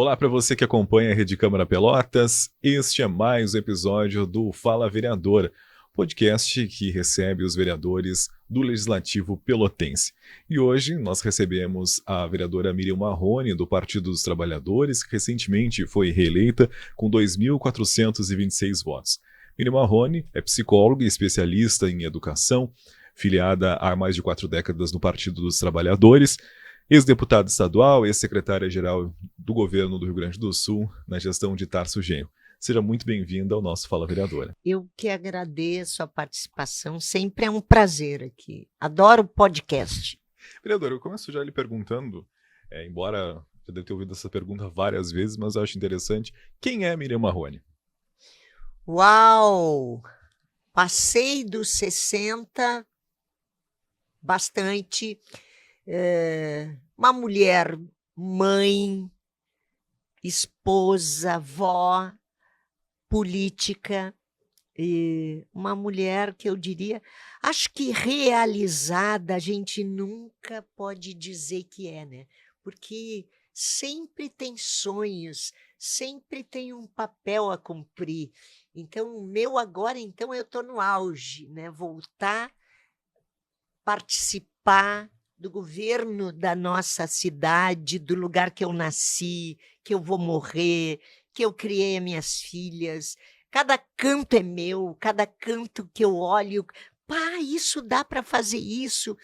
Olá para você que acompanha a Rede Câmara Pelotas. Este é mais um episódio do Fala Vereador, podcast que recebe os vereadores do Legislativo Pelotense. E hoje nós recebemos a vereadora Miriam Marrone, do Partido dos Trabalhadores, que recentemente foi reeleita com 2.426 votos. Miriam Marrone é psicóloga e especialista em educação, filiada há mais de 4 décadas no Partido dos Trabalhadores, ex-deputada estadual, ex-secretária-geral do governo do Rio Grande do Sul, na gestão de Tarso Genro. Seja muito bem-vinda ao nosso Fala Vereadora. Eu que agradeço a participação, sempre é um prazer aqui. Adoro podcast. Vereadora, eu começo já lhe perguntando, embora já deve ter ouvido essa pergunta várias vezes, mas eu acho interessante, quem é Miriam Marrone? Uau! Passei dos 60, bastante. Uma mulher, mãe, esposa, avó, política, e uma mulher que eu diria, acho que realizada a gente nunca pode dizer que é, né? Porque sempre tem sonhos, sempre tem um papel a cumprir. Então, o meu agora, então, eu estou no auge, né? Voltar, participar do governo da nossa cidade, do lugar que eu nasci, que eu vou morrer, que eu criei as minhas filhas. Cada canto é meu, cada canto que eu olho, pá, isso dá para fazer isso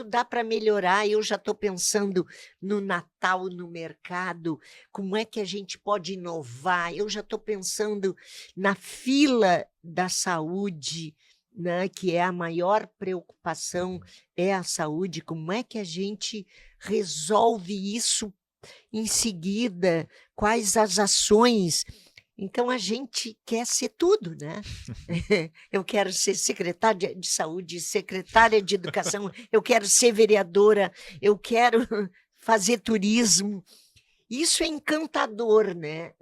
dá para melhorar. Eu já estou pensando no Natal, no mercado, como é que a gente pode inovar. Eu já estou pensando na fila da saúde, né, que é a maior preocupação, é a saúde. Como é que a gente resolve isso em seguida? Quais as ações? Então, a gente quer ser tudo, né? Eu quero ser secretária de saúde, secretária de educação, eu quero ser vereadora, eu quero fazer turismo. Isso é encantador, né?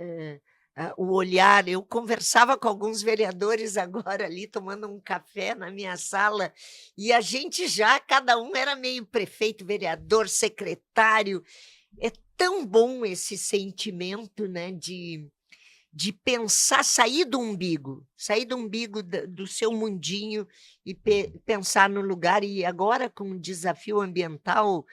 O olhar. Eu conversava com alguns vereadores agora ali, tomando um café na minha sala, e a gente já, cada um era meio prefeito, vereador, secretário. É tão bom esse sentimento, né, de pensar, sair do umbigo do seu mundinho e pensar no lugar. E agora com o desafio ambiental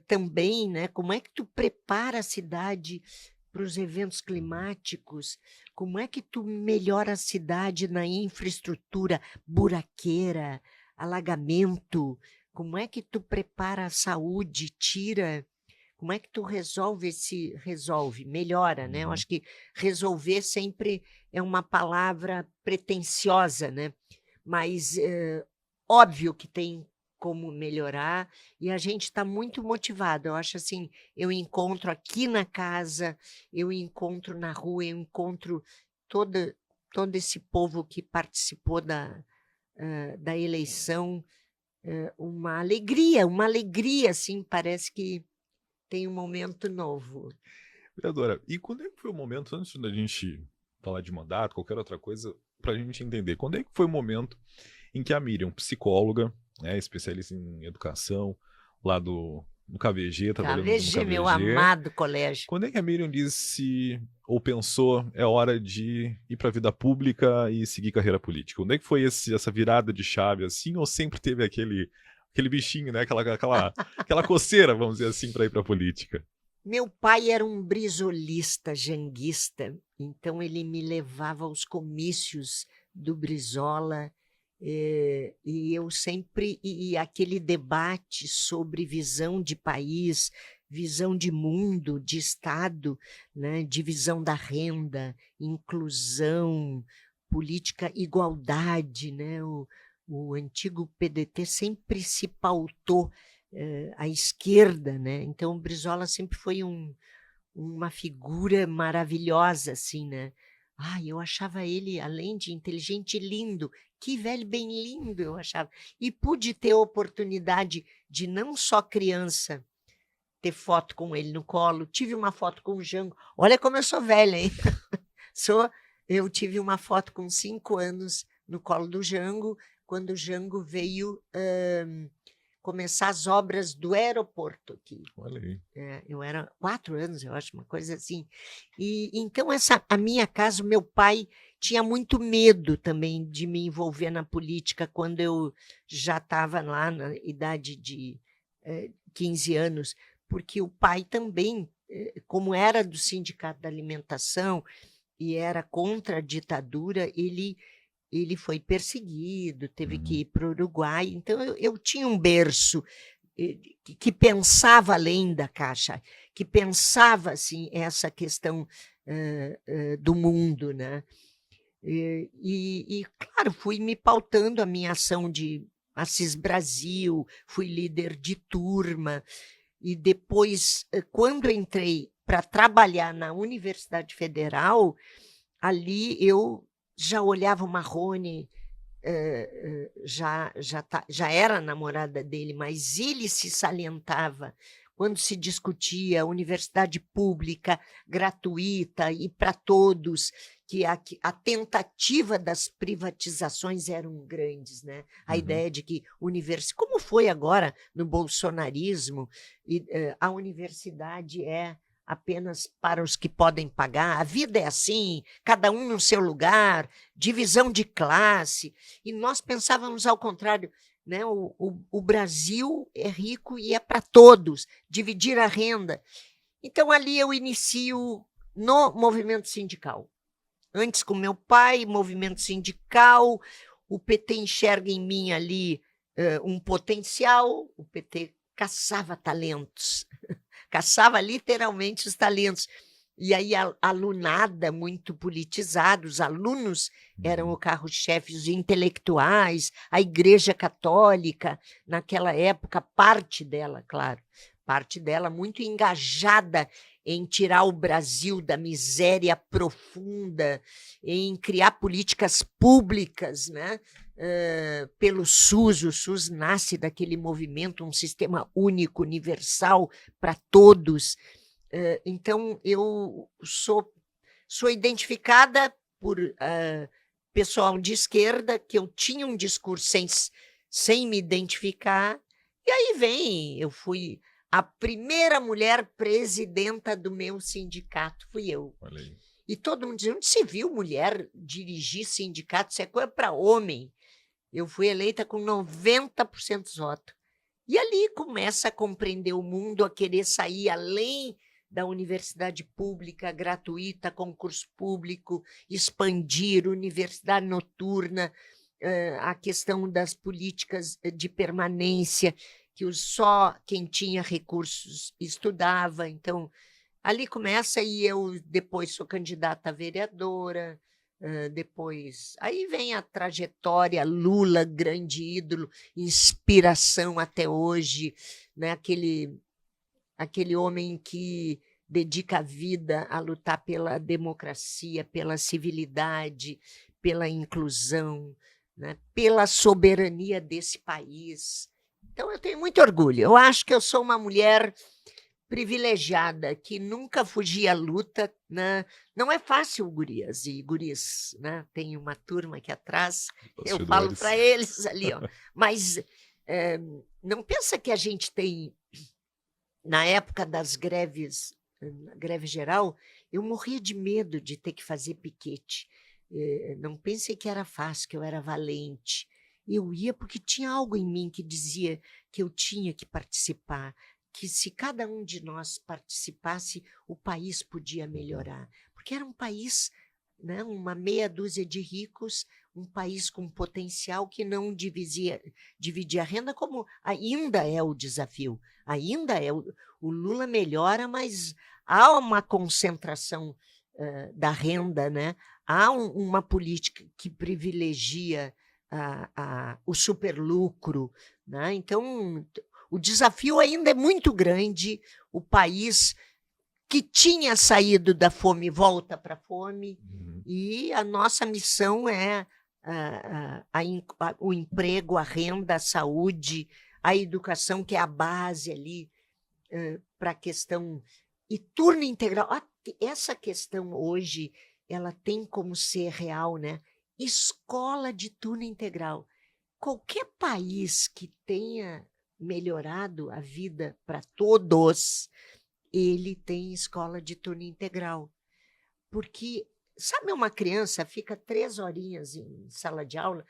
também, né? Como é que tu prepara a cidade para os eventos climáticos? Como é que tu melhora a cidade na infraestrutura, buraqueira, alagamento? Como é que tu prepara a saúde, como é que tu melhora, né? Eu acho que resolver sempre é uma palavra pretensiosa, né? Mas óbvio que tem como melhorar, e a gente está muito motivado. Eu acho assim, eu encontro aqui na casa, eu encontro na rua, eu encontro todo esse povo que participou da eleição, uma alegria, assim, parece que tem um momento novo. Vereadora, e quando é que foi o momento, antes da gente falar de mandato, qualquer outra coisa, para a gente entender, quando é que foi o momento em que a Miriam, psicóloga, né, especialista em educação, lá no KVG, trabalhando no KVG, meu KVG, amado colégio. quando é que a Miriam disse ou pensou é hora de ir para a vida pública e seguir carreira política? Quando é que foi essa virada de chave assim, ou sempre teve aquele bichinho, né, aquela coceira, vamos dizer assim, para ir para a política? Meu pai era um brisolista, janguista, então ele me levava aos comícios do Brizola, e eu sempre. E aquele debate sobre visão de país, visão de mundo, de Estado, né, divisão da renda, inclusão, política, igualdade, né? O antigo PDT sempre se pautou à esquerda, né? Então o Brizola sempre foi uma figura maravilhosa, assim, né? Eu achava ele, além de inteligente, lindo. Que velho bem lindo, eu achava. E pude ter a oportunidade de, não só criança, ter foto com ele no colo. Tive uma foto com o Jango. Olha como eu sou velha, hein? Eu tive uma foto com 5 anos no colo do Jango, quando o Jango veio começar as obras do aeroporto aqui. Olha aí. Eu era 4 anos, eu acho, uma coisa assim. E então a minha casa, o meu pai tinha muito medo também de me envolver na política quando eu já estava lá na idade de 15 anos, porque o pai também, como era do Sindicato da Alimentação e era contra a ditadura, ele foi perseguido, teve que ir para o Uruguai. Então eu tinha um berço que pensava além da caixa, que pensava assim essa questão do mundo, né? Claro, fui me pautando a minha ação de Assis Brasil, fui líder de turma, e depois, quando entrei para trabalhar na Universidade Federal, ali eu já olhava o Marrone, já era namorada dele, mas ele se salientava quando se discutia universidade pública, gratuita e para todos, que a tentativa das privatizações eram grandes, né? A ideia de que como foi agora no bolsonarismo, a universidade é apenas para os que podem pagar, a vida é assim, cada um no seu lugar, divisão de classe, e nós pensávamos ao contrário, né? O Brasil é rico e é para todos, dividir a renda. Então, ali eu inicio no movimento sindical. Antes com meu pai, movimento sindical, o PT enxerga em mim ali um potencial, o PT caçava talentos, caçava literalmente os talentos. E aí a alunada muito politizada, os alunos eram o carro-chefe, os intelectuais, a Igreja Católica, naquela época, parte dela, claro, parte dela muito engajada em tirar o Brasil da miséria profunda, em criar políticas públicas, né? Pelo SUS. O SUS nasce daquele movimento, um sistema único, universal para todos. Então, eu sou identificada por pessoal de esquerda, que eu tinha um discurso sem me identificar, e aí eu fui a primeira mulher presidenta do meu sindicato, fui eu. Olha aí. E todo mundo dizia, onde se viu mulher dirigir sindicato? Isso é coisa para homem. Eu fui eleita com 90% dos votos. E ali começa a compreender o mundo, a querer sair além da universidade pública, gratuita, concurso público, expandir, universidade noturna, a questão das políticas de permanência, que só quem tinha recursos estudava. Então, ali começa, e eu depois sou candidata a vereadora, depois... Aí vem a trajetória, Lula, grande ídolo, inspiração até hoje, né? Aquele homem que dedica a vida a lutar pela democracia, pela civilidade, pela inclusão, né? Pela soberania desse país. Então, eu tenho muito orgulho. Eu acho que eu sou uma mulher privilegiada, que nunca fugia à luta, né? Não é fácil, gurias e guris, né? Tem uma turma aqui atrás, eu falo para eles ali, ó. Mas não pensa que a gente tem, na época das greves, greve geral, eu morria de medo de ter que fazer piquete. Não pensei que era fácil, que eu era valente. Eu ia porque tinha algo em mim que dizia que eu tinha que participar, que se cada um de nós participasse, o país podia melhorar. Porque era um país, né, uma meia dúzia de ricos, um país com potencial que não dividia a renda, como ainda é o desafio. Ainda é. O Lula melhora, mas há uma concentração da renda, né? Há uma política que privilegia o superlucro, né? Então, o desafio ainda é muito grande. O país que tinha saído da fome volta para a fome, e a nossa missão é o emprego, a renda, a saúde, a educação, que é a base ali para a questão. E turno integral, essa questão hoje, ela tem como ser real, né? Escola de turno integral. Qualquer país que tenha melhorado a vida para todos, ele tem escola de turno integral. Porque, sabe, uma criança fica 3 horinhas em sala de aula,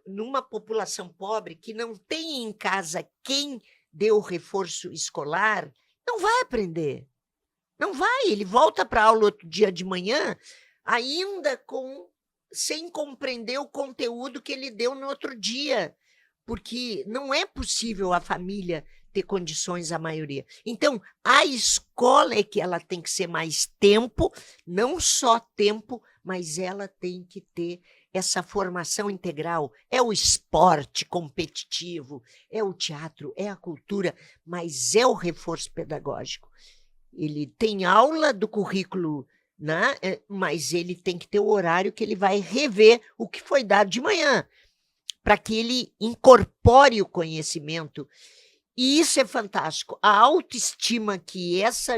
numa população pobre que não tem em casa quem dê o reforço escolar, não vai aprender. Não vai, ele volta para a aula outro dia de manhã, ainda sem compreender o conteúdo que ele deu no outro dia, porque não é possível a família ter condições, a maioria. Então, a escola é que ela tem que ser mais tempo, não só tempo, mas ela tem que ter essa formação integral. É o esporte competitivo, é o teatro, é a cultura, mas é o reforço pedagógico. Ele tem aula do currículo, né? Mas ele tem que ter o horário que ele vai rever o que foi dado de manhã, para que ele incorpore o conhecimento. E isso é fantástico. A autoestima que essa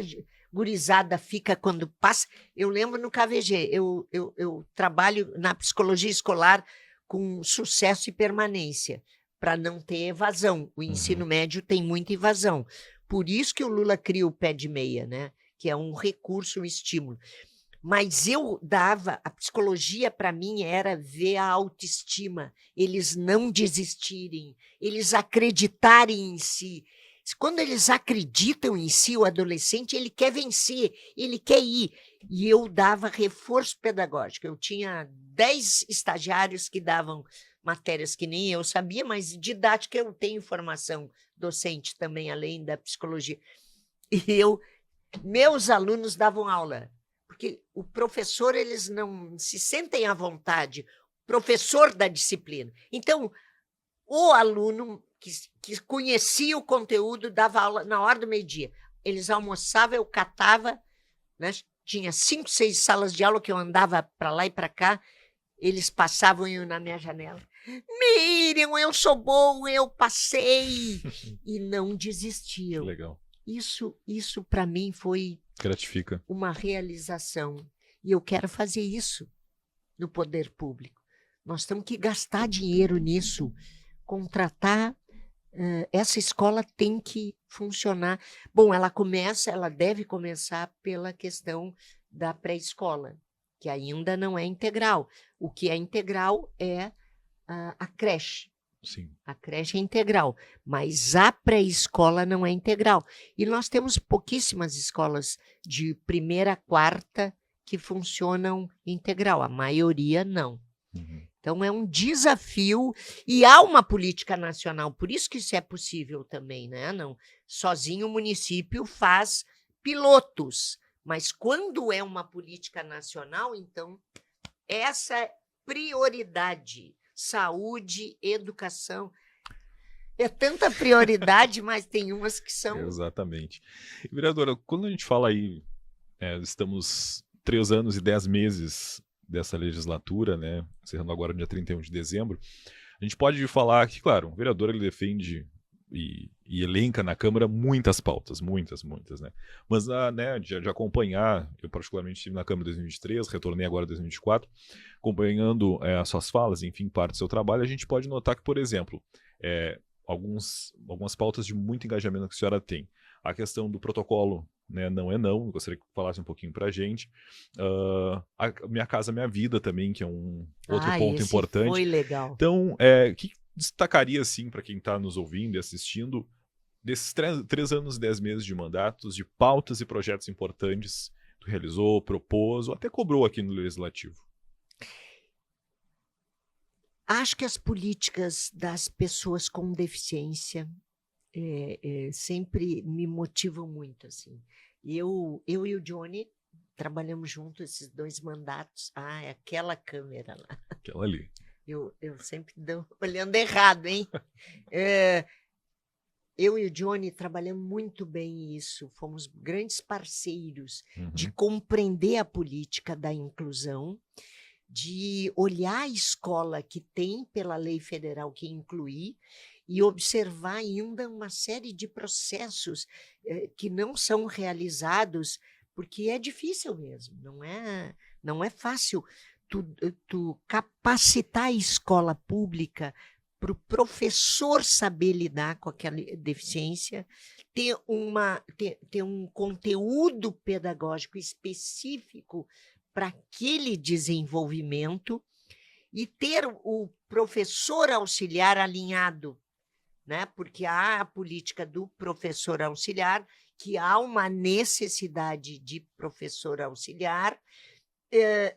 gurizada fica quando passa. Eu lembro no KVG, eu trabalho na psicologia escolar com sucesso e permanência, para não ter evasão. O ensino médio tem muita evasão. Por isso que o Lula cria o pé de meia, né? Que é um recurso, um estímulo. Mas a psicologia para mim era ver a autoestima, eles não desistirem, eles acreditarem em si. Quando eles acreditam em si, o adolescente, ele quer vencer, ele quer ir. E eu dava reforço pedagógico. Eu tinha 10 estagiários que davam matérias que nem eu sabia, mas didática eu tenho formação docente também, além da psicologia. E meus alunos davam aula, porque o professor, eles não se sentem à vontade, professor da disciplina. Então, o aluno que conhecia o conteúdo dava aula na hora do meio-dia. Eles almoçavam, eu catava, né? Tinha 5, 6 salas de aula que eu andava para lá e para cá, eles passavam na minha janela. Miriam, eu sou bom, eu passei. E não desistiam. Legal. Isso para mim foi Gratifica. Uma realização. E eu quero fazer isso no poder público. Nós temos que gastar dinheiro nisso, contratar. Essa escola tem que funcionar. Bom, ela deve começar pela questão da pré-escola, que ainda não é integral. O que é integral é a creche. Sim. A creche é integral, mas a pré-escola não é integral. E nós temos pouquíssimas escolas de 1ª a 4ª que funcionam integral, a maioria não. Então é um desafio e há uma política nacional, por isso que isso é possível também, né? Não, sozinho o município faz pilotos, mas quando é uma política nacional, então essa é prioridade. Saúde, educação. É tanta prioridade, mas tem umas que são... Exatamente. E, vereadora, quando a gente fala aí, estamos 3 anos e 10 meses dessa legislatura, né, encerrando agora no dia 31 de dezembro, a gente pode falar que, claro, o vereador ele defende e elenca na Câmara muitas pautas, muitas, né? Mas né, de acompanhar, eu particularmente estive na Câmara em 2023, retornei agora em 2024, acompanhando as suas falas, enfim, parte do seu trabalho, a gente pode notar que, por exemplo, algumas pautas de muito engajamento que a senhora tem. A questão do protocolo, né, não é não, eu gostaria que falasse um pouquinho pra gente. A Minha Casa Minha Vida também, que é um outro ponto esse importante. Foi legal. Então, que destacaria, assim, para quem está nos ouvindo e assistindo, desses 3 anos e 10 meses de mandatos, de pautas e projetos importantes que tu realizou, propôs, ou até cobrou aqui no Legislativo? Acho que as políticas das pessoas com deficiência sempre me motivam muito, assim. Eu e o Johnny trabalhamos juntos esses 2 mandatos. É aquela câmera lá. Aquela ali. Eu sempre olhando errado, hein? Eu e o Johnny trabalhamos muito bem isso, fomos grandes parceiros de compreender a política da inclusão, de olhar a escola que tem pela lei federal que incluir e observar ainda uma série de processos que não são realizados, porque é difícil mesmo, não é fácil tu capacitar a escola pública para o professor saber lidar com aquela deficiência, ter um conteúdo pedagógico específico para aquele desenvolvimento e ter o professor auxiliar alinhado, né? Porque há a política do professor auxiliar, que há uma necessidade de professor auxiliar.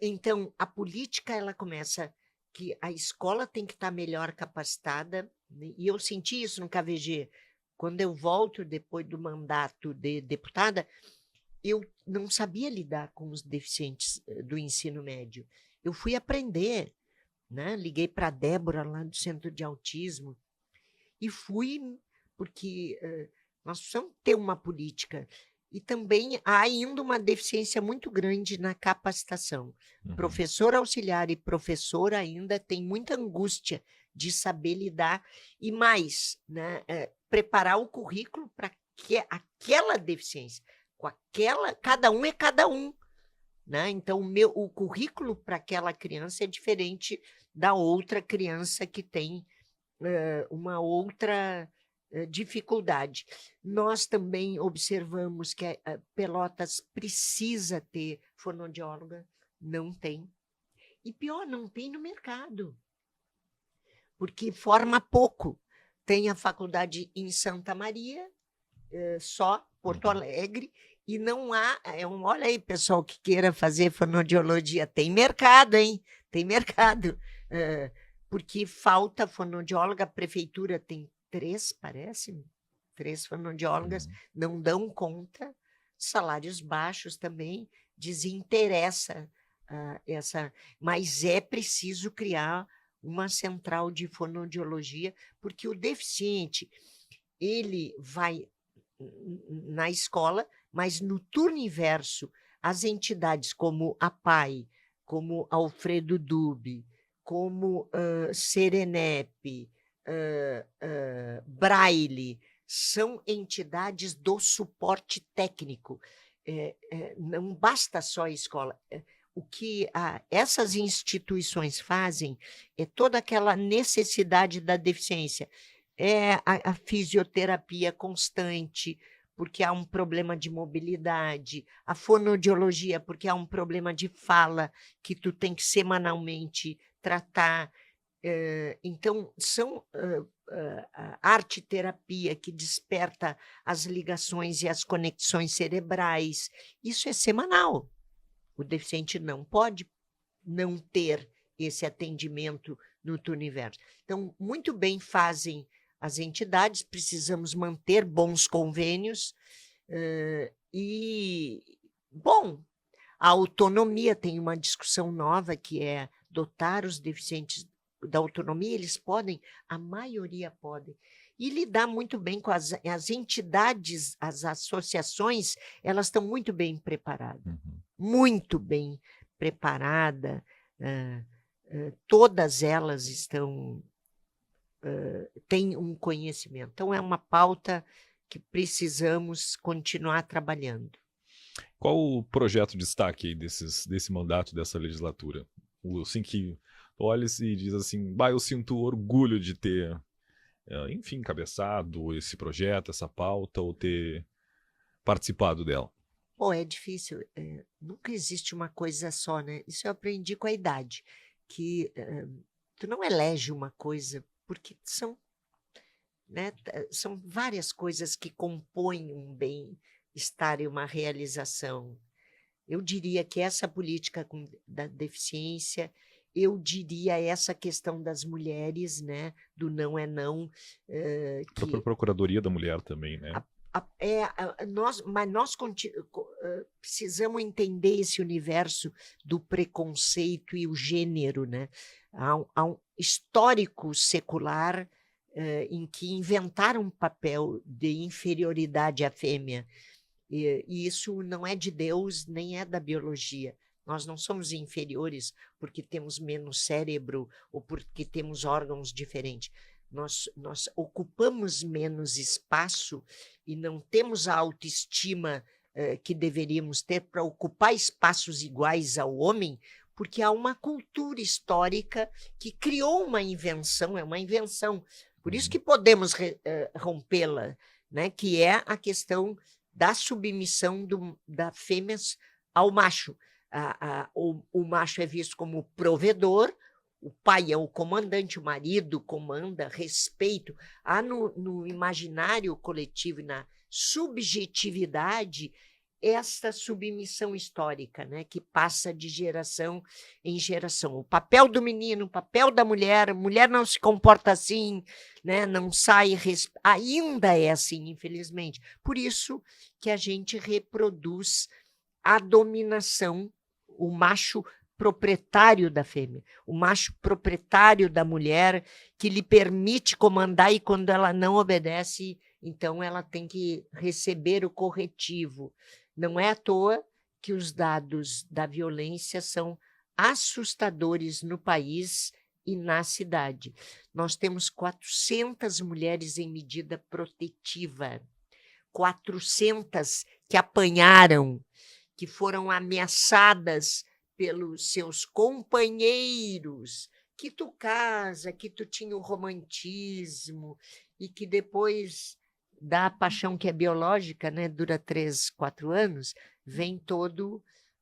Então, a política ela começa que a escola tem que estar melhor capacitada, né? E eu senti isso no KVG. Quando eu volto depois do mandato de deputada, eu não sabia lidar com os deficientes do ensino médio. Eu fui aprender, né? Liguei para a Débora lá do Centro de Autismo e fui, porque nós precisamos ter uma política. E também há ainda uma deficiência muito grande na capacitação. Professor auxiliar e professor ainda tem muita angústia de saber lidar e mais, né, preparar o currículo para aquela deficiência. Cada um é cada um. Né? Então, o currículo para aquela criança é diferente da outra criança que tem uma outra dificuldade. Nós também observamos que Pelotas precisa ter fonoaudióloga, não tem. E pior, não tem no mercado, porque forma pouco. Tem a faculdade em Santa Maria, só Porto Alegre, e não há. Olha aí, pessoal que queira fazer fonoaudiologia, tem mercado, hein? Tem mercado. Porque falta fonoaudióloga, a prefeitura tem 3, parece, 3 fonoaudiólogas, não dão conta, salários baixos também, desinteressa mas é preciso criar uma central de fonoaudiologia, porque o deficiente, ele vai na escola, mas no turno inverso, as entidades como a PAI, como Alfredo Dube, como Serenep, Braille, são entidades do suporte técnico. Não basta só a escola. O que essas instituições fazem é toda aquela necessidade da deficiência. É a fisioterapia constante, porque há um problema de mobilidade, a fonoaudiologia, porque há um problema de fala que tu tem que semanalmente tratar. Então, são a arte-terapia que desperta as ligações e as conexões cerebrais. Isso é semanal. O deficiente não pode não ter esse atendimento no turno inverso. Então, muito bem fazem as entidades, precisamos manter bons convênios bom, a autonomia tem uma discussão nova que é dotar os deficientes da autonomia, eles podem, a maioria podem, e lidar muito bem com as entidades, as associações, elas estão muito bem preparadas, muito bem preparadas, todas elas têm um conhecimento. Então, é uma pauta que precisamos continuar trabalhando. Qual o projeto de destaque desse mandato, dessa legislatura? Assim que olha e diz assim, eu sinto orgulho de ter, enfim, encabeçado esse projeto, essa pauta, ou ter participado dela. É difícil. Nunca existe uma coisa só, né? Isso eu aprendi com a idade, que tu não elege uma coisa, porque são várias coisas que compõem um bem-estar e uma realização. Eu diria que essa política da deficiência, eu diria essa questão das mulheres, né? Do não é não. A própria Procuradoria da Mulher também, né? Nós precisamos entender esse universo do preconceito e o gênero, né? Há um histórico secular em que inventaram um papel de inferioridade à fêmea. E isso não é de Deus, nem é da biologia. Nós não somos inferiores porque temos menos cérebro ou porque temos órgãos diferentes. Nós ocupamos menos espaço e não temos a autoestima que deveríamos ter para ocupar espaços iguais ao homem, porque há uma cultura histórica que criou uma invenção, é uma invenção. Por isso que podemos rompê-la, né? Que é a questão da submissão da fêmea ao macho. O macho é visto como provedor, o pai é o comandante, o marido comanda, respeito. Há no imaginário coletivo e na subjetividade essa submissão histórica, né, que passa de geração em geração. O papel do menino, o papel da mulher, a mulher não se comporta assim, né, não sai, ainda é assim, infelizmente. Por isso que a gente reproduz a dominação, o macho proprietário da fêmea, o macho proprietário da mulher, que lhe permite comandar e quando ela não obedece, então ela tem que receber o corretivo. Não é à toa que os dados da violência são assustadores no país e na cidade. Nós temos 400 mulheres em medida protetiva, 400 que apanharam, que foram ameaçadas pelos seus companheiros, que tu casa, que tu tinha o romantismo, e que depois da paixão que é biológica, né, dura 3, 4 anos, vem toda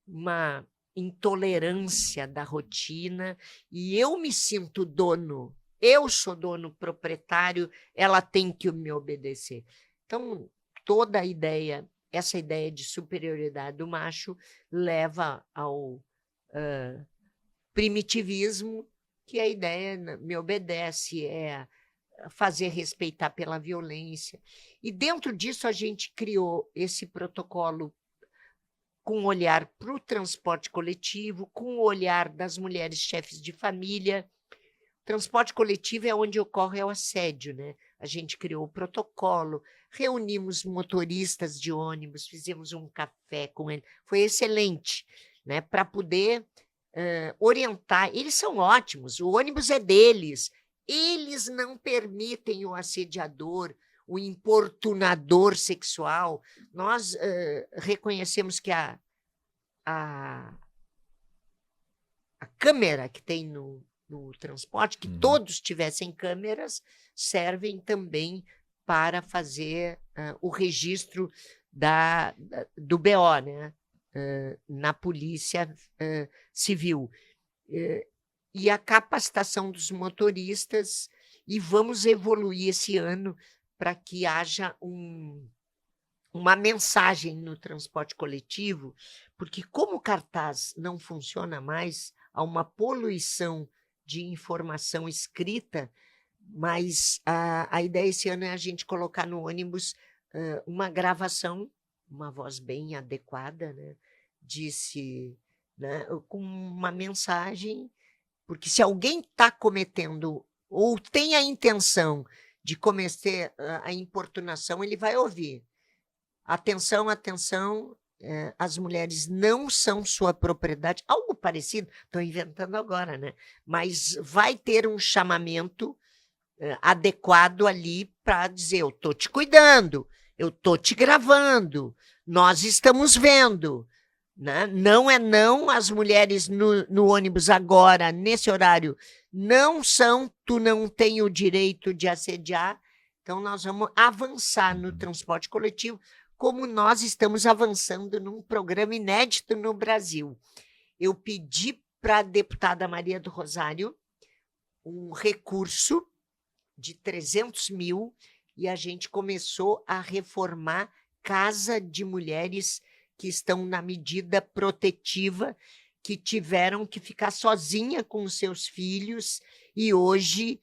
uma intolerância da rotina, e eu me sinto dono, eu sou dono proprietário, ela tem que me obedecer. Então, toda a ideia, essa ideia de superioridade do macho leva ao primitivismo, que a ideia me obedece, é fazer respeitar pela violência. E dentro disso a gente criou esse protocolo com um olhar para o transporte coletivo, com o olhar das mulheres chefes de família. Transporte coletivo é onde ocorre o assédio, né? A gente criou o protocolo, reunimos motoristas de ônibus, fizemos um café com ele, foi excelente, né? Para poder orientar. Eles são ótimos, o ônibus é deles, eles não permitem o assediador, o importunador sexual. Nós reconhecemos que a câmera que tem no transporte, que todos tivessem câmeras, servem também para fazer o registro do BO, né? Na Polícia Civil. E a capacitação dos motoristas, e vamos evoluir esse ano para que haja uma mensagem no transporte coletivo, porque como o cartaz não funciona mais, há uma poluição de informação escrita, mas a ideia esse ano é a gente colocar no ônibus uma gravação, uma voz bem adequada, né? Né, com uma mensagem, porque se alguém está cometendo ou tem a intenção de cometer a importunação, ele vai ouvir. Atenção, atenção, as mulheres não são sua propriedade. Algo parecido, estou inventando agora, né? Mas vai ter um chamamento adequado ali para dizer: eu estou te cuidando, eu estou te gravando, nós estamos vendo. Né? Não é não, as mulheres no ônibus agora, nesse horário, não são, tu não tem o direito de assediar. Então, nós vamos avançar no transporte coletivo, como nós estamos avançando num programa inédito no Brasil. Eu pedi para a deputada Maria do Rosário um recurso de 300 mil e a gente começou a reformar casa de mulheres que estão na medida protetiva, que tiveram que ficar sozinha com os seus filhos e hoje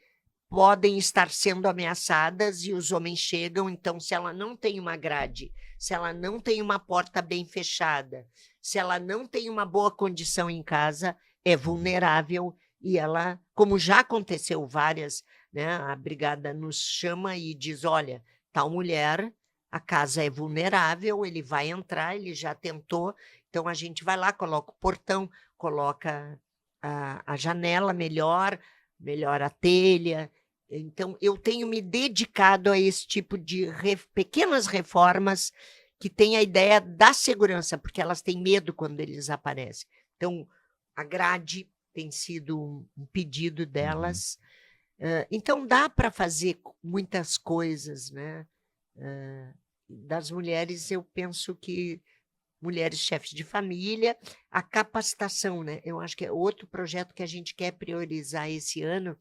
podem estar sendo ameaçadas e os homens chegam. Então, se ela não tem uma grade, se ela não tem uma porta bem fechada, se ela não tem uma boa condição em casa, é vulnerável e ela, como já aconteceu várias, né, a brigada nos chama e diz: olha, tal mulher, a casa é vulnerável, ele vai entrar, ele já tentou, então a gente vai lá, coloca o portão, coloca a janela melhor a telha. Então, eu tenho me dedicado a esse tipo de pequenas reformas que têm a ideia da segurança, porque elas têm medo quando eles aparecem. Então, A grade tem sido um pedido Uhum. delas. Então, dá para fazer muitas coisas, né? Das mulheres, eu penso que mulheres chefes de família, a capacitação, né? Eu acho que é outro projeto que a gente quer priorizar esse ano,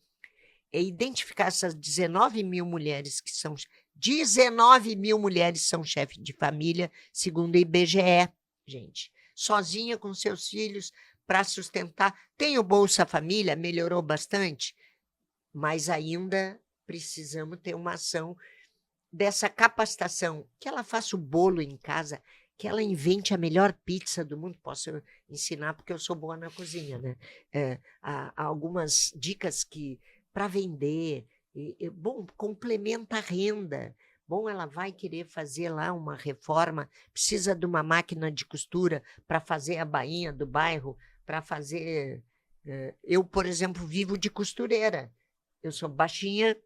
é identificar essas 19 mil mulheres que são... 19 mil mulheres são chefes de família, segundo o IBGE, gente. Sozinha com seus filhos para sustentar. Tem o Bolsa Família, melhorou bastante, mas ainda precisamos ter uma ação dessa capacitação, que ela faça o bolo em casa, que ela invente a melhor pizza do mundo. Posso ensinar, porque eu sou boa na cozinha, né? Há algumas dicas que para vender, bom, complementa a renda. Bom, ela vai querer fazer lá uma reforma, precisa de uma máquina de costura para fazer a bainha do bairro, para fazer. Eu, por exemplo, vivo de costureira. Eu sou baixinha,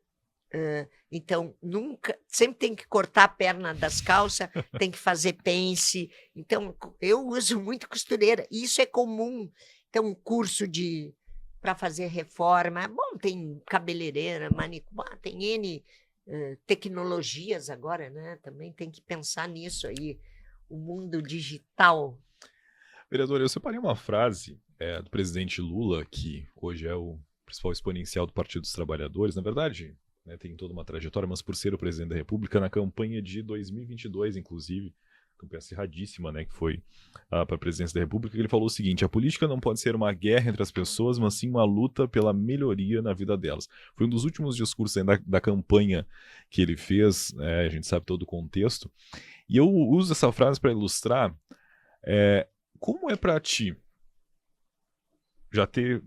então nunca, sempre tem que cortar a perna das calças, tem que fazer pence. Então eu uso muito costureira, e isso é comum. Então um curso para fazer reforma, bom, tem cabeleireira, manicure, tem N tecnologias agora, né? Também tem que pensar nisso aí, o mundo digital. Vereador, eu separei uma frase do presidente Lula, que hoje é o principal exponencial do Partido dos Trabalhadores. Na verdade, né, tem toda uma trajetória, mas por ser o presidente da República, na campanha de 2022, inclusive, campanha acirradíssima, né, que foi para a presidência da República, ele falou o seguinte: a política não pode ser uma guerra entre as pessoas, mas sim uma luta pela melhoria na vida delas. Foi um dos últimos discursos da campanha que ele fez, a gente sabe todo o contexto, e eu uso essa frase para ilustrar como é para ti já ter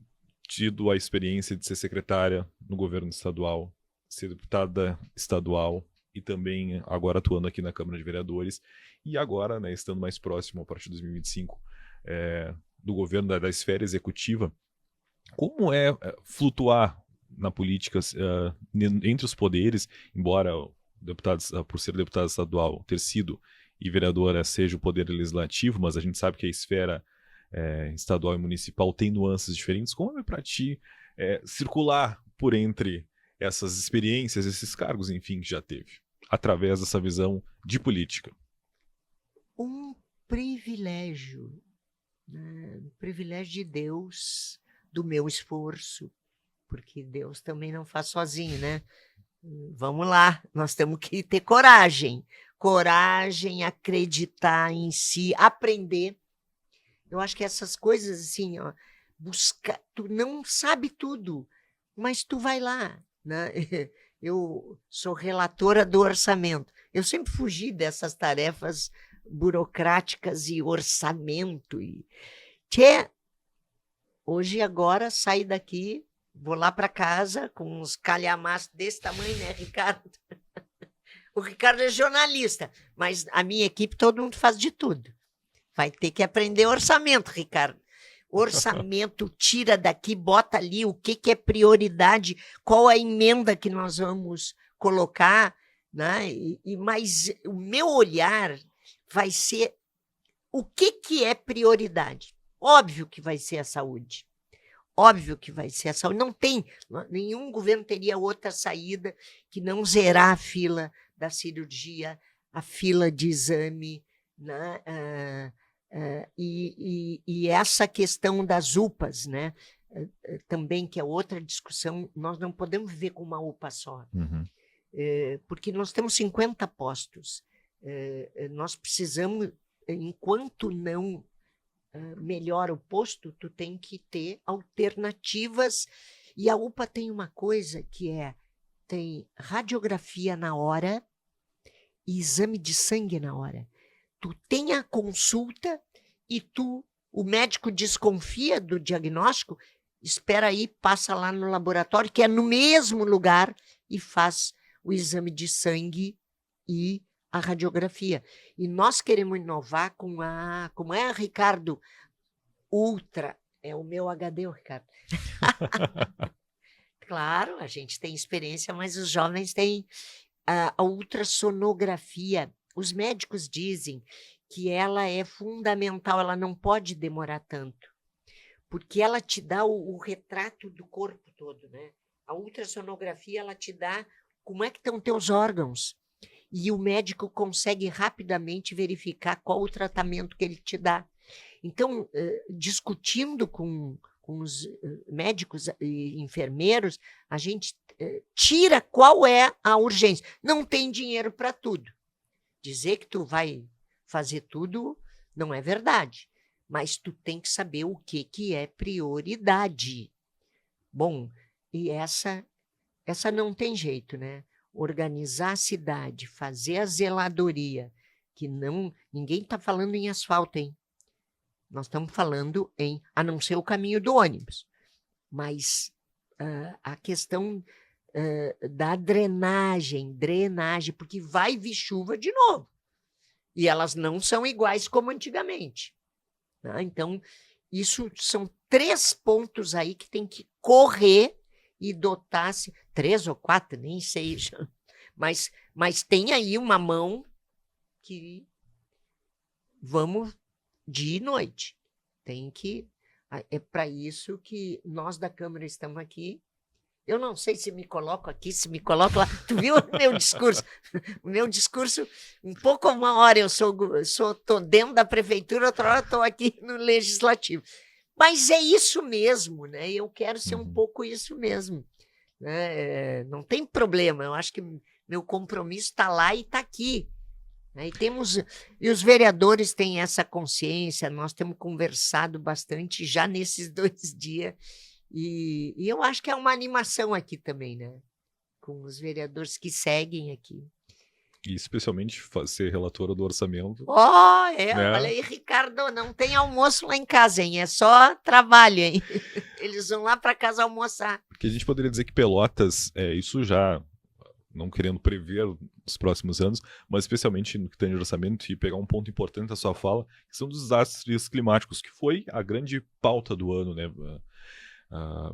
tido a experiência de ser secretária no governo estadual, ser deputada estadual e também agora atuando aqui na Câmara de Vereadores e agora, né, estando mais próximo a partir de 2025 do governo da esfera executiva. Como é flutuar na política entre os poderes, embora por ser deputado estadual, ter sido e vereadora seja o poder legislativo, mas a gente sabe que a esfera estadual e municipal tem nuances diferentes. Como é para ti circular por entre essas experiências, esses cargos, enfim, que já teve, através dessa visão de política? Um privilégio, né? Um privilégio de Deus, do meu esforço, porque Deus também não faz sozinho, né? Vamos lá, nós temos que ter coragem, acreditar em si, aprender. Eu acho que essas coisas assim, ó, buscar, tu não sabe tudo, mas tu vai lá, né? Eu sou relatora do orçamento. Eu sempre fugi dessas tarefas burocráticas e orçamento hoje agora saí daqui, vou lá para casa com uns calhamaços desse tamanho, né, Ricardo? O Ricardo é jornalista, mas a minha equipe todo mundo faz de tudo. Vai ter que aprender orçamento, Ricardo. Orçamento, tira daqui, bota ali o que é prioridade, qual a emenda que nós vamos colocar, né? Mas o meu olhar vai ser o que é prioridade. Óbvio que vai ser a saúde. Óbvio que vai ser a saúde. Não tem, nenhum governo teria outra saída que não zerar a fila da cirurgia, a fila de exame, né? E essa questão das UPAs, né? Também, que é outra discussão, nós não podemos viver com uma UPA só, porque nós temos 50 postos. Nós precisamos, enquanto não melhora o posto, tu tem que ter alternativas, e a UPA tem uma coisa que tem radiografia na hora e exame de sangue na hora. Tu tem a consulta e o médico desconfia do diagnóstico, espera aí, passa lá no laboratório, que é no mesmo lugar, e faz o exame de sangue e a radiografia. E nós queremos inovar com como é, Ricardo? Ultra. É o meu HD, Ricardo. Claro, a gente tem experiência, mas os jovens têm a ultrassonografia. Os médicos dizem que ela é fundamental, ela não pode demorar tanto, porque ela te dá o retrato do corpo todo, né? A ultrassonografia, ela te dá como é que estão teus órgãos. E o médico consegue rapidamente verificar qual o tratamento que ele te dá. Então, discutindo com os médicos e enfermeiros, a gente tira qual é a urgência. Não tem dinheiro para tudo. Dizer que tu vai fazer tudo não é verdade, mas tu tem que saber o que é prioridade. Bom, e essa não tem jeito, né? Organizar a cidade, fazer a zeladoria, que não, ninguém está falando em asfalto, hein? Nós estamos falando em, a não ser o caminho do ônibus, mas a questão da drenagem, porque vai vir chuva de novo. E elas não são iguais como antigamente. Né? Então, isso são 3 pontos aí que tem que correr e dotar-se, 3 ou 4, nem sei, mas tem aí uma mão que vamos dia e noite. Tem que. É para isso que nós da Câmara estamos aqui. Eu não sei se me coloco aqui, se me coloco lá. Tu viu o meu discurso? O meu discurso, um pouco uma hora eu estou dentro da prefeitura, outra hora estou aqui no legislativo. Mas é isso mesmo, né? Eu quero ser um pouco isso mesmo. Né? Não tem problema, eu acho que meu compromisso está lá e está aqui. Né? E os vereadores têm essa consciência, nós temos conversado bastante já nesses 2 dias. E eu acho que é uma animação aqui também, né? Com os vereadores que seguem aqui. E especialmente ser relatora do orçamento. Né? Olha aí, Ricardo, não tem almoço lá em casa, hein? É só trabalho, hein? Eles vão lá para casa almoçar. Porque a gente poderia dizer que Pelotas, isso já, não querendo prever os próximos anos, mas especialmente no que tem de orçamento, e pegar um ponto importante da sua fala, que são dos desastres climáticos, que foi a grande pauta do ano, né?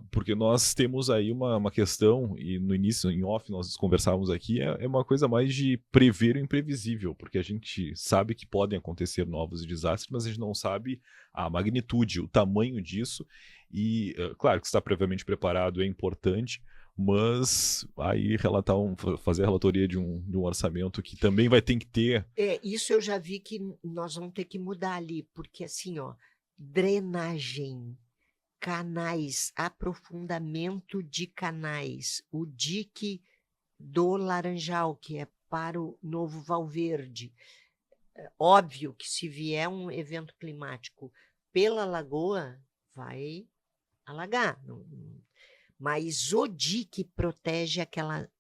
Porque nós temos aí uma questão, e no início, em off, nós conversávamos aqui, é uma coisa mais de prever o imprevisível, porque a gente sabe que podem acontecer novos desastres, mas a gente não sabe a magnitude, o tamanho disso, e claro que estar previamente preparado é importante, mas aí fazer a relatoria de um orçamento que também vai ter que ter... Isso eu já vi que nós vamos ter que mudar ali, porque assim, drenagem, canais, aprofundamento de canais, o dique do Laranjal, que é para o Novo Valverde. Óbvio que se vier um evento climático pela lagoa, vai alagar. Mas o dique protege aquela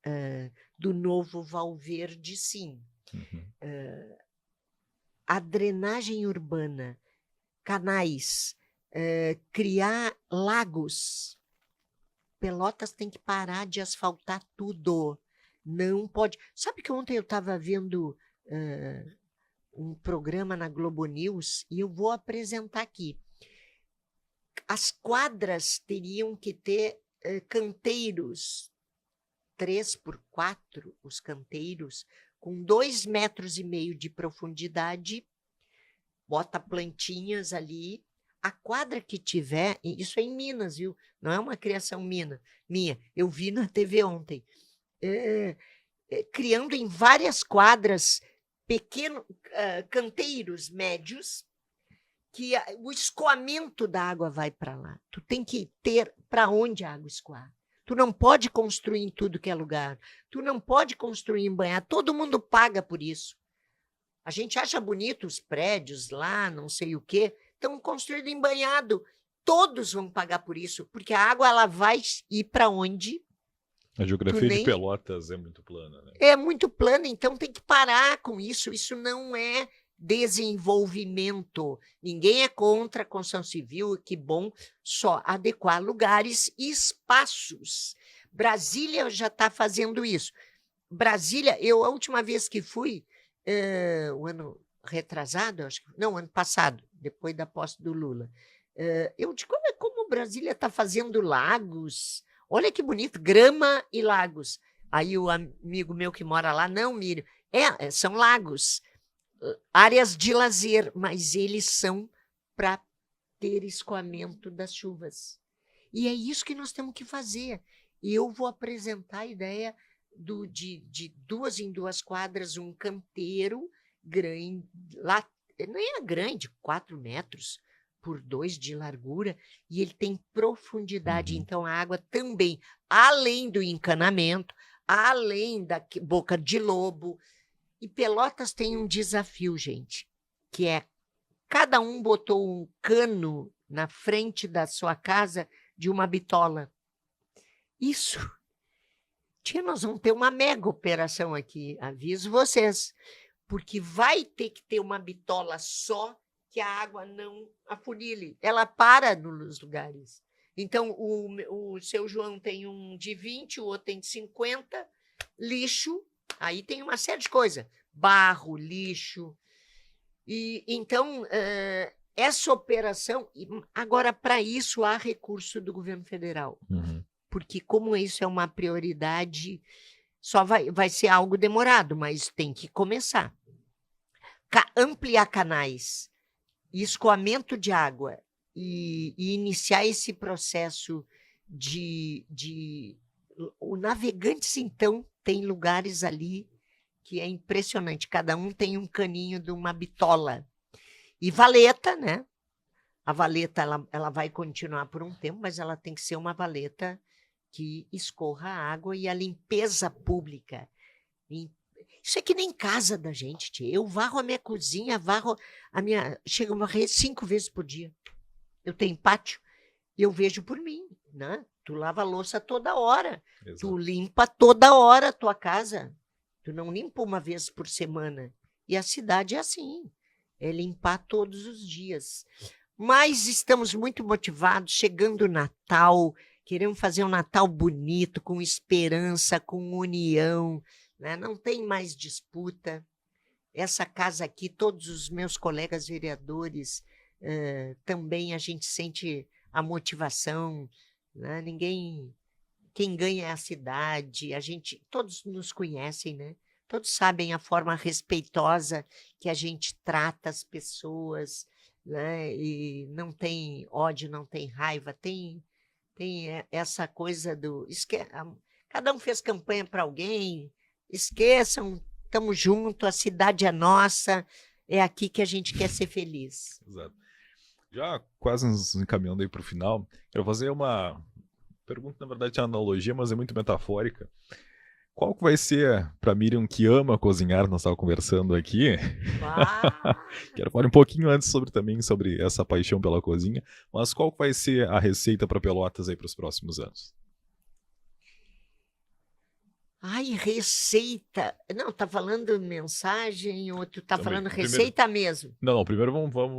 do Novo Valverde, sim. A drenagem urbana, canais, criar lagos. Pelotas tem que parar de asfaltar tudo. Não pode. Sabe que ontem eu estava vendo um programa na Globo News e eu vou apresentar aqui. As quadras teriam que ter canteiros, 3x4 os canteiros, com 2,5 metros de profundidade, bota plantinhas ali. A quadra que tiver, isso é em Minas, viu? Não é uma criação minha. Eu vi na TV ontem. Criando em várias quadras pequenos canteiros médios, que o escoamento da água vai para lá. Tu tem que ter para onde a água escoar. Tu não pode construir em tudo que é lugar. Tu não pode construir em banhado. Todo mundo paga por isso. A gente acha bonito os prédios lá, não sei o quê, estão construídos em banhado. Todos vão pagar por isso, porque a água ela vai ir para onde? A geografia de Pelotas é muito plana, né? É muito plana, então tem que parar com isso. Isso não é desenvolvimento. Ninguém é contra a construção civil, que bom, só adequar lugares e espaços. Brasília já está fazendo isso. Brasília, a última vez que fui, o ano retrasado, acho que não, ano passado, depois da posse do Lula, eu digo, olha como Brasília está fazendo lagos, olha que bonito, grama e lagos. Aí o amigo meu que mora lá, não, Mírio, são lagos, áreas de lazer, mas eles são para ter escoamento das chuvas. E é isso que nós temos que fazer. Eu vou apresentar a ideia de 2 em 2 quadras, um canteiro grande, lá, não é grande, 4 metros por 2 de largura, e ele tem profundidade. Então, a água também, além do encanamento, além da boca de lobo. E Pelotas tem um desafio, gente, que é cada um botou um cano na frente da sua casa de uma bitola. Isso. Tia, nós vamos ter uma mega operação aqui, aviso vocês, porque vai ter que ter uma bitola só que a água não afunile. Ela para nos lugares. Então, o seu João tem um de 20, o outro tem de 50, lixo, aí tem uma série de coisas, barro, lixo. E então, essa operação, agora, para isso, há recurso do governo federal. Porque, como isso é uma prioridade, só vai ser algo demorado, mas tem que começar. Ampliar canais, escoamento de água e iniciar esse processo O Navegantes, então, tem lugares ali que é impressionante. Cada um tem um caninho de uma bitola. E valeta, né? A valeta ela vai continuar por um tempo, mas ela tem que ser uma valeta que escorra a água e a limpeza pública. Isso é que nem casa da gente, tia. Eu varro a minha cozinha, chego a varrer 5 vezes por dia. Eu tenho pátio e eu vejo por mim, né? Tu lava a louça toda hora. Exato. Tu limpa toda hora a tua casa. Tu não limpa uma vez por semana. E a cidade é assim. É limpar todos os dias. Mas estamos muito motivados, chegando o Natal, queremos fazer um Natal bonito, com esperança, com união, né? Não tem mais disputa. Essa casa aqui, todos os meus colegas vereadores, também a gente sente a motivação, né? Quem ganha é a cidade, todos nos conhecem, né? Todos sabem a forma respeitosa que a gente trata as pessoas, né? E não tem ódio, não tem raiva, tem essa coisa cada um fez campanha para alguém, esqueçam, estamos juntos, a cidade é nossa, é aqui que a gente quer ser feliz. Exato. Já quase nos encaminhando aí para o final, quero fazer uma pergunta, na verdade, é analogia, mas é muito metafórica. Qual que vai ser, para Miriam, que ama cozinhar, nós estávamos conversando aqui, quero falar um pouquinho antes também sobre essa paixão pela cozinha, mas qual que vai ser a receita para Pelotas aí para os próximos anos? Ai, receita. Não, tá falando mensagem ou tu tá falando receita mesmo? Não, primeiro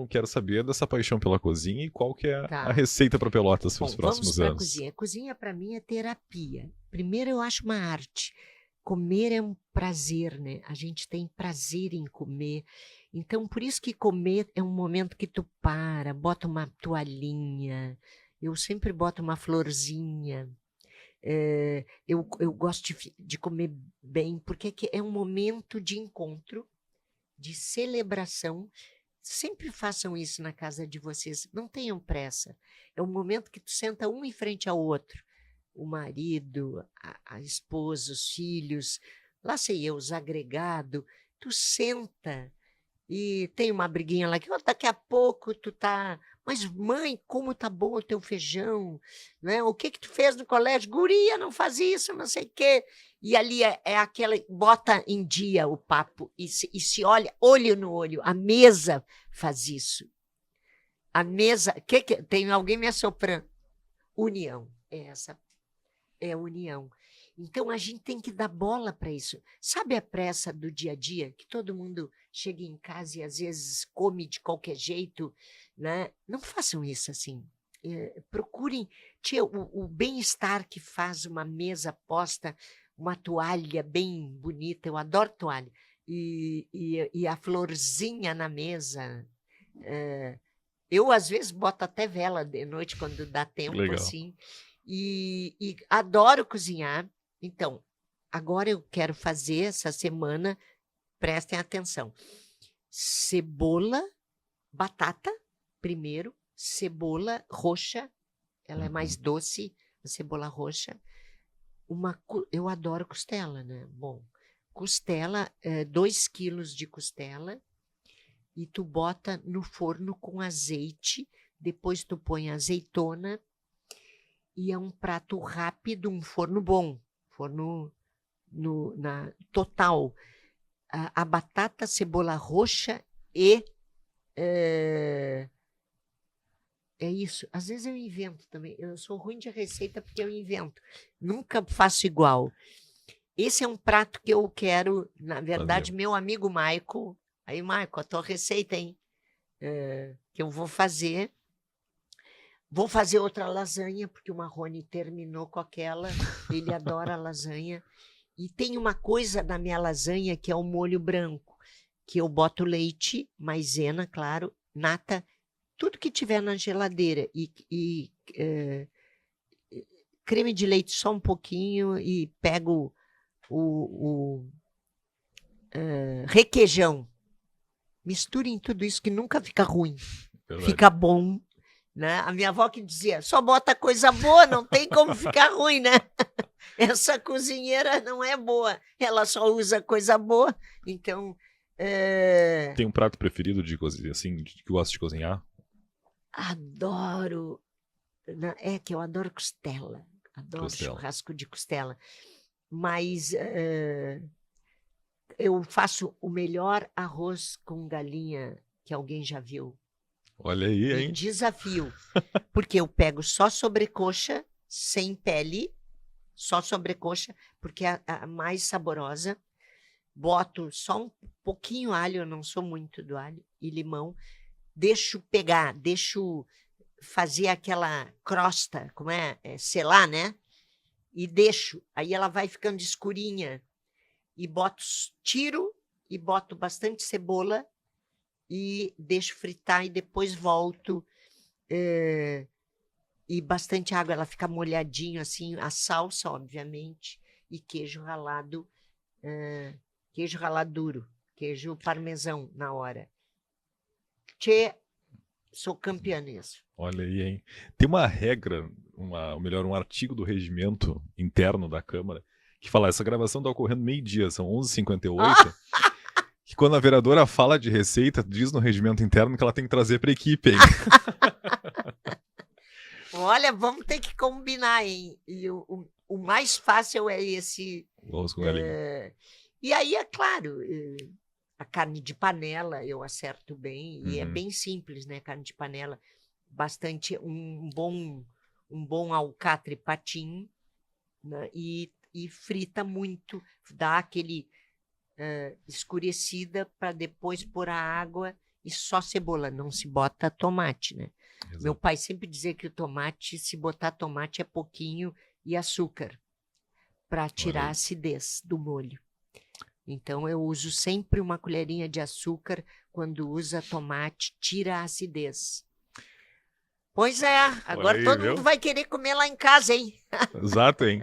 quero saber dessa paixão pela cozinha e qual que é a receita para Pelotas para os próximos anos. Cozinha. Cozinha para mim é terapia. Primeiro eu acho uma arte. Comer é um prazer, né? A gente tem prazer em comer. Então, por isso que comer é um momento que tu bota uma toalhinha. Eu sempre boto uma florzinha. Eu gosto de comer bem, porque é um momento de encontro, de celebração. Sempre façam isso na casa de vocês, não tenham pressa. É um momento que tu senta um em frente ao outro, o marido, a esposa, os filhos, lá sei eu, os agregados, tu senta e tem uma briguinha lá que daqui a pouco tu tá... Mas, mãe, como tá bom o teu feijão, né? O que tu fez no colégio? Guria, não faz isso, não sei o quê. E ali é aquela... Bota em dia o papo e se olha, olho no olho. A mesa faz isso. A mesa... Tem alguém me assoprando. União. Essa é união. Então, a gente tem que dar bola para isso. Sabe a pressa do dia a dia? Que todo mundo chega em casa e, às vezes, come de qualquer jeito, né? Não façam isso assim. Procurem o bem-estar que faz uma mesa posta, uma toalha bem bonita. Eu adoro toalha. E a florzinha na mesa. Eu, às vezes, boto até vela de noite, quando dá tempo. Legal. Assim. E adoro cozinhar. Então, agora eu quero fazer essa semana, prestem atenção, cebola, batata, primeiro, cebola roxa, ela é mais doce, a cebola roxa. Eu adoro costela, né? Bom, costela, 2 quilos de costela, e tu bota no forno com azeite, depois tu põe azeitona, e é um prato rápido, um forno bom, forno total. A batata, cebola roxa e é isso. Às vezes eu invento também. Eu sou ruim de receita porque eu invento. Nunca faço igual. Esse é um prato que eu quero, na verdade, meu amigo Maico. Aí, Maico, a tua receita, hein? Que eu vou fazer. Vou fazer outra lasanha, porque o Marrone terminou com aquela. Ele adora lasanha. E tem uma coisa na minha lasanha que é o molho branco, que eu boto leite, maisena, claro, nata, tudo que tiver na geladeira e creme de leite só um pouquinho e pego o requeijão. Misturem tudo isso que nunca fica ruim. Verdade. Fica bom, né? A minha avó que dizia, só bota coisa boa, não tem como ficar ruim, né? Essa cozinheira não é boa, ela só usa coisa boa, então... Tem um prato preferido de cozinhar, assim, que gosta de cozinhar? Adoro, é que eu adoro costela, adoro Costela. churrasco de costela, mas eu faço o melhor arroz com galinha que alguém já viu. Olha aí, Me hein? desafio, porque eu pego só sobrecoxa, sem pele, só sobrecoxa, porque é a mais saborosa. Boto só um pouquinho alho, eu não sou muito do alho, e limão. Deixo pegar, deixo fazer aquela crosta, como selar, né? E deixo. Aí ela vai ficando escurinha. E tiro e boto bastante cebola e deixo fritar e depois volto. E bastante água, ela fica molhadinho assim, a salsa, obviamente, e queijo ralado duro, queijo parmesão na hora. Sou campeã nisso. Olha aí, hein? Tem uma regra, ou melhor, um artigo do regimento interno da Câmara, que fala, essa gravação está ocorrendo meio-dia, são 11h58, que quando a vereadora fala de receita, diz no regimento interno que ela tem que trazer para a equipe, hein? Olha, vamos ter que combinar, hein? E o mais fácil é esse. Vamos com galinha. E aí, é claro, a carne de panela eu acerto bem, e é bem simples, né? Carne de panela, bastante, um bom alcatre patim, né? E frita muito, dá aquele escurecida para depois pôr a água e só cebola, não se bota tomate, né? Exato. Meu pai sempre dizia que o tomate, se botar tomate é pouquinho e açúcar, para tirar a acidez do molho. Então eu uso sempre uma colherinha de açúcar quando usa tomate, tira a acidez. Pois é, agora aí, todo mundo vai querer comer lá em casa, hein? Exato, hein?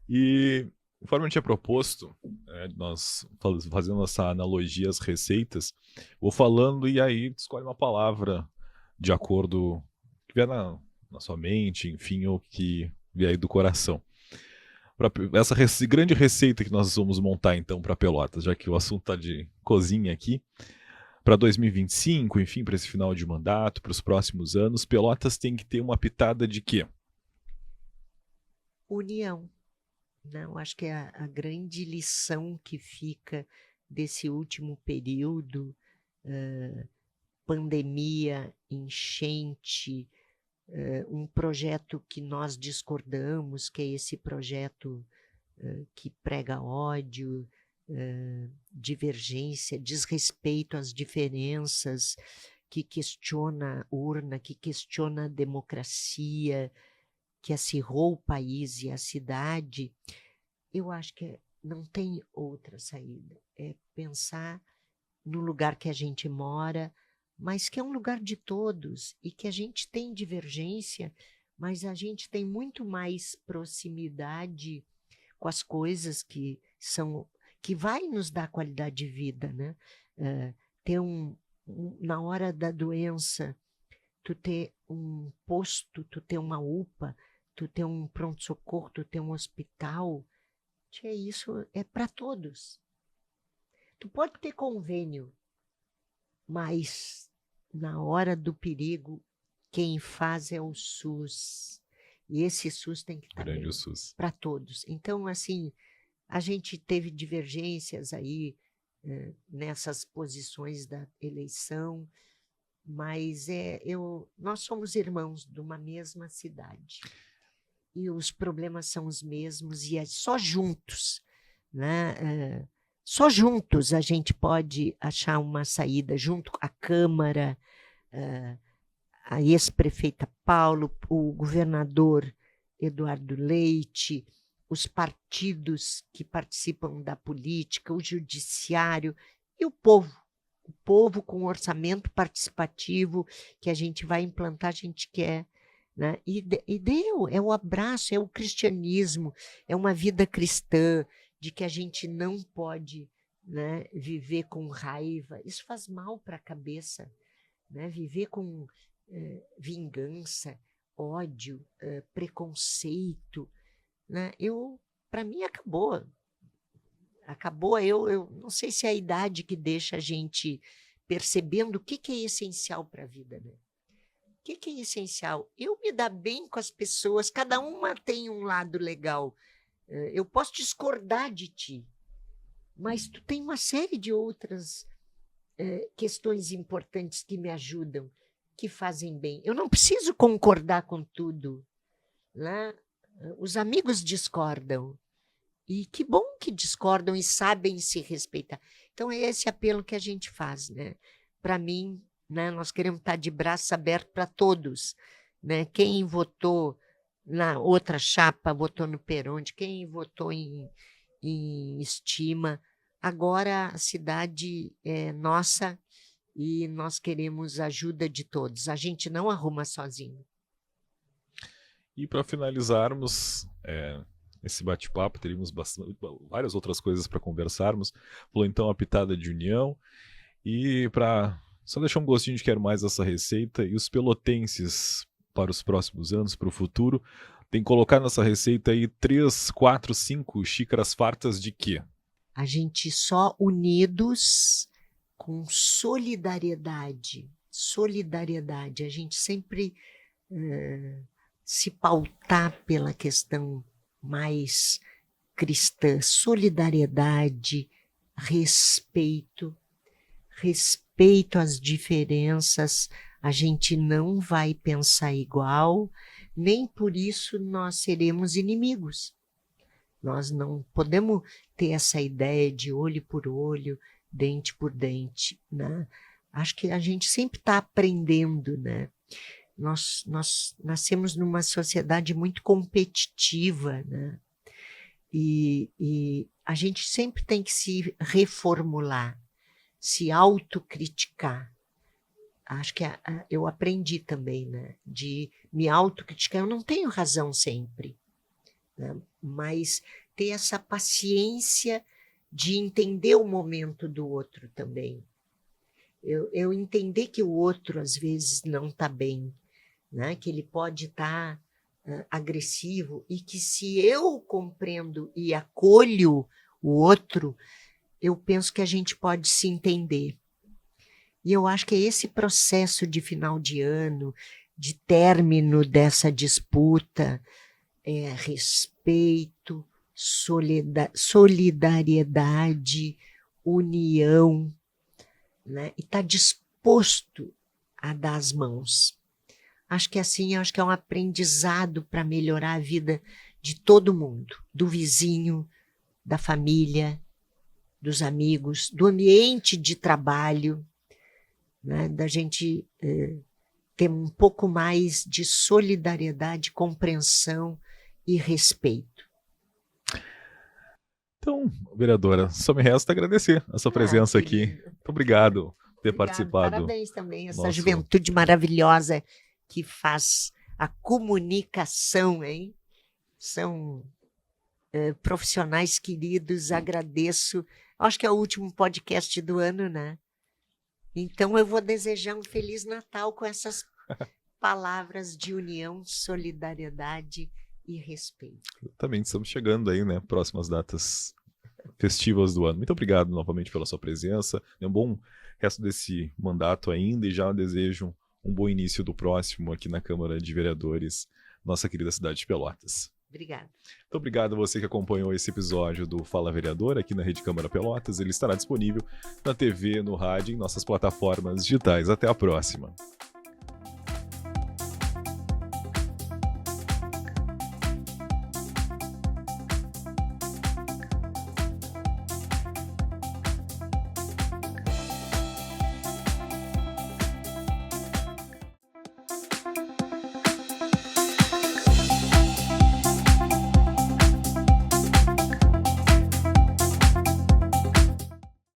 E conforme eu tinha proposto, nós fazendo essa analogia às receitas, vou falando e aí escolhe uma palavra de acordo com o que vier na sua mente, enfim, o que vier aí do coração. Para essa grande receita que nós vamos montar então para Pelotas, já que o assunto está de cozinha aqui, para 2025, enfim, para esse final de mandato, para os próximos anos, Pelotas tem que ter uma pitada de quê? União. Não, acho que é a grande lição que fica desse último período, pandemia, enchente, um projeto que nós discordamos, que é esse projeto que prega ódio, divergência, desrespeito às diferenças, que questiona a urna, que questiona a democracia, que acirrou o país e a cidade. Eu acho que não tem outra saída. É pensar no lugar que a gente mora, mas que é um lugar de todos e que a gente tem divergência, mas a gente tem muito mais proximidade com as coisas que vai nos dar qualidade de vida, né? Ter na hora da doença, tu ter um posto, tu ter uma UPA, tu ter um pronto-socorro, tu ter um hospital, isso é para todos. Tu pode ter convênio, mas na hora do perigo, quem faz é o SUS. E esse SUS tem que estar bem para todos. Então, assim, a gente teve divergências aí nessas posições da eleição, mas nós somos irmãos de uma mesma cidade. E os problemas são os mesmos, e é só juntos, né? Só juntos a gente pode achar uma saída, junto com a Câmara, a ex-prefeita Paulo, o governador Eduardo Leite, os partidos que participam da política, o judiciário e o povo com orçamento participativo que a gente vai implantar, a gente quer. Né? E deu, é o abraço, é o cristianismo, é uma vida cristã, de que a gente não pode, né, viver com raiva. Isso faz mal para a cabeça, né? Viver com vingança, ódio, preconceito. Né? Para mim, acabou. Eu não sei se é a idade que deixa a gente percebendo o que é essencial para a vida, né? O que é essencial? Eu me dar bem com as pessoas, cada uma tem um lado legal. Eu posso discordar de ti, mas tu tem uma série de outras questões importantes que me ajudam, que fazem bem. Eu não preciso concordar com tudo. Né? Os amigos discordam. E que bom que discordam e sabem se respeitar. Então, é esse apelo que a gente faz. Né? Para mim, né, nós queremos estar de braços abertos para todos. Né? Quem votou na outra chapa, votou no Peronde, quem votou em Estima. Agora a cidade é nossa e nós queremos a ajuda de todos. A gente não arruma sozinho. E para finalizarmos esse bate-papo, teríamos várias outras coisas para conversarmos. Falou então a pitada de união. E para só deixar um gostinho de quero mais essa receita, e os pelotenses para os próximos anos, para o futuro, tem que colocar nessa receita aí 3, 4, 5 xícaras fartas de quê? A gente só unidos com solidariedade. Solidariedade. A gente sempre se pautar pela questão mais cristã. Solidariedade, respeito às diferenças. A gente não vai pensar igual, nem por isso nós seremos inimigos. Nós não podemos ter essa ideia de olho por olho, dente por dente. Né? Acho que a gente sempre está aprendendo. Né? Nós nascemos numa sociedade muito competitiva. Né? E a gente sempre tem que se reformular, se autocriticar. Acho que eu aprendi também, né, de me autocriticar. Eu não tenho razão sempre, né, mas ter essa paciência de entender o momento do outro também. Eu entender que o outro, às vezes, não está bem, né, que ele pode estar agressivo, e que se eu compreendo e acolho o outro, eu penso que a gente pode se entender. E eu acho que é esse processo de final de ano, de término dessa disputa, respeito, solidariedade, união, né? E estar disposto a dar as mãos. Acho que assim, acho que é um aprendizado para melhorar a vida de todo mundo, do vizinho, da família, dos amigos, do ambiente de trabalho. Né, da gente ter um pouco mais de solidariedade, compreensão e respeito. Então, vereadora, só me resta agradecer a sua presença aqui. Muito obrigado por ter participado. Parabéns também, essa juventude maravilhosa que faz a comunicação, hein? São profissionais queridos, agradeço. Acho que é o último podcast do ano, né? Então, eu vou desejar um Feliz Natal com essas Palavras de união, solidariedade e respeito. Também estamos chegando aí, né? Próximas datas festivas do ano. Muito obrigado novamente pela sua presença. Um bom resto desse mandato ainda e já desejo um bom início do próximo aqui na Câmara de Vereadores, nossa querida cidade de Pelotas. Obrigada. Muito obrigado a você que acompanhou esse episódio do Fala Vereador aqui na Rede Câmara Pelotas. Ele estará disponível na TV, no rádio e em nossas plataformas digitais. Até a próxima.